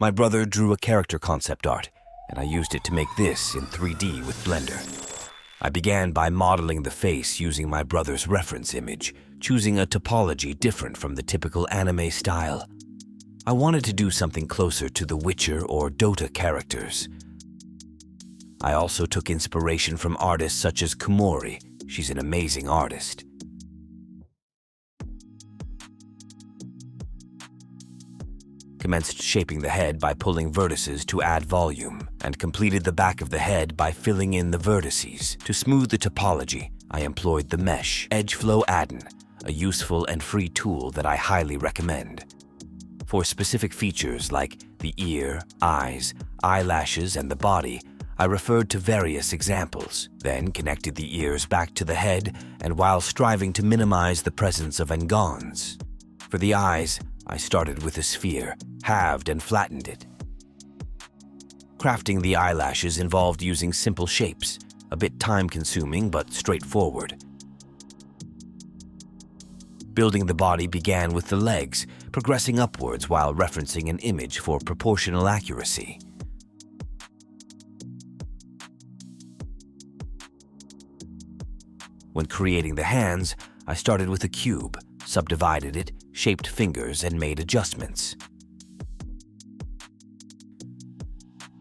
My brother drew a character concept art, and I used it to make this in 3D with Blender. I began by modeling the face using my brother's reference image, choosing a topology different from the typical anime style. I wanted to do something closer to the Witcher or Dota characters. I also took inspiration from artists such as Komori. She's an amazing artist. Commenced shaping the head by pulling vertices to add volume, and completed the back of the head by filling in the vertices. To smooth the topology, I employed the mesh Edge Flow add-in, a useful and free tool that I highly recommend. For specific features like the ear, eyes, eyelashes, and the body, I referred to various examples, then connected the ears back to the head, and while striving to minimize the presence of engons. For the eyes, I started with a sphere, halved and flattened it. Crafting the eyelashes involved using simple shapes, a bit time-consuming but straightforward. Building the body began with the legs, progressing upwards while referencing an image for proportional accuracy. When creating the hands, I started with a cube, subdivided it, shaped fingers, and made adjustments.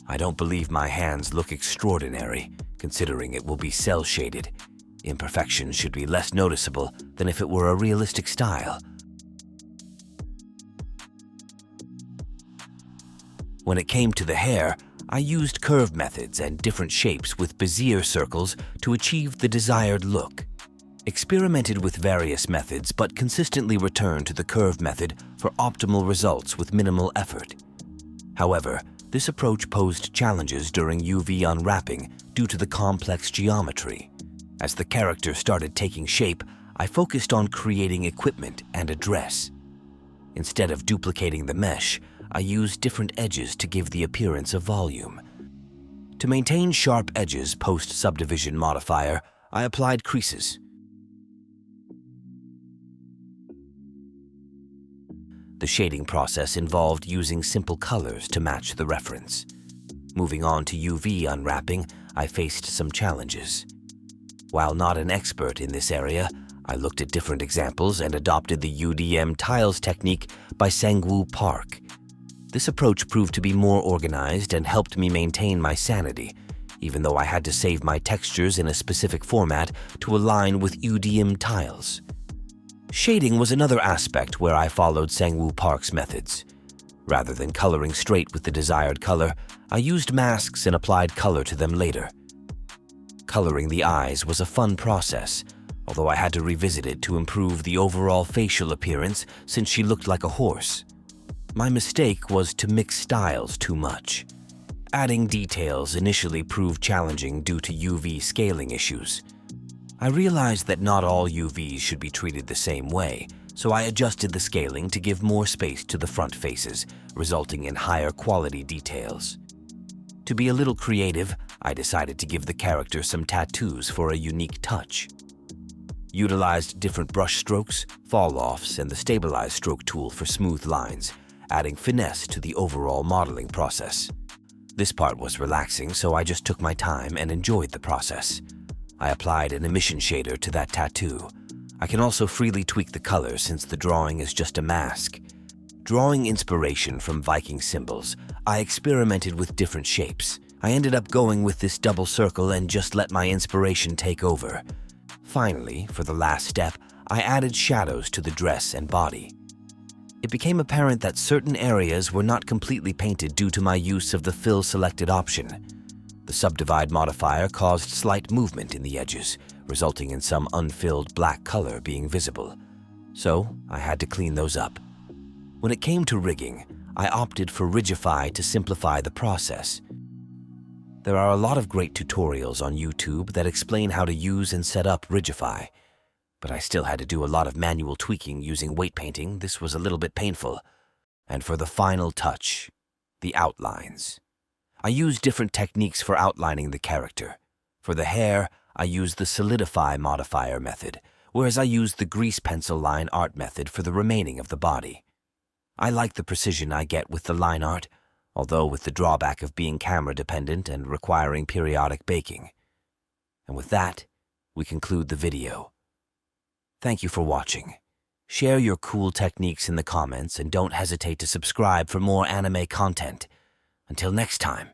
I don't believe my hands look extraordinary, considering it will be cel-shaded. Imperfections should be less noticeable than if it were a realistic style. When it came to the hair, I used curve methods and different shapes with Bezier circles to achieve the desired look. Experimented with various methods but consistently returned to the curve method for optimal results with minimal effort. However, this approach posed challenges during UV unwrapping due to the complex geometry. As the character started taking shape, I focused on creating equipment and a dress. Instead of duplicating the mesh, I used different edges to give the appearance of volume. To maintain sharp edges post-subdivision modifier, I applied creases. The shading process involved using simple colors to match the reference. Moving on to UV unwrapping, I faced some challenges. While not an expert in this area, I looked at different examples and adopted the UDM tiles technique by Sang-Woo Park. This approach proved to be more organized and helped me maintain my sanity, even though I had to save my textures in a specific format to align with UDM tiles. Shading was another aspect where I followed Sang-Woo Park's methods. Rather than coloring straight with the desired color, I used masks and applied color to them later. Coloring the eyes was a fun process, although I had to revisit it to improve the overall facial appearance since she looked like a horse. My mistake was to mix styles too much. Adding details initially proved challenging due to UV scaling issues. I realized that not all UVs should be treated the same way, so I adjusted the scaling to give more space to the front faces, resulting in higher quality details. To be a little creative, I decided to give the character some tattoos for a unique touch. Utilized different brush strokes, fall-offs, and the stabilize stroke tool for smooth lines, adding finesse to the overall modeling process. This part was relaxing, so I just took my time and enjoyed the process. I applied an emission shader to that tattoo. I can also freely tweak the color since the drawing is just a mask. Drawing inspiration from Viking symbols, I experimented with different shapes. I ended up going with this double circle and just let my inspiration take over. Finally, for the last step, I added shadows to the dress and body. It became apparent that certain areas were not completely painted due to my use of the Fill Selected option. The Subdivide modifier caused slight movement in the edges, resulting in some unfilled black color being visible. So, I had to clean those up. When it came to rigging, I opted for Rigify to simplify the process. There are a lot of great tutorials on YouTube that explain how to use and set up Rigify, but I still had to do a lot of manual tweaking using weight painting. This was a little bit painful. And for the final touch, the outlines. I used different techniques for outlining the character. For the hair, I used the Solidify modifier method, whereas I used the Grease Pencil line art method for the remaining of the body. I like the precision I get with the line art, although with the drawback of being camera-dependent and requiring periodic baking. And with that, we conclude the video. Thank you for watching. Share your cool techniques in the comments and don't hesitate to subscribe for more anime content. Until next time.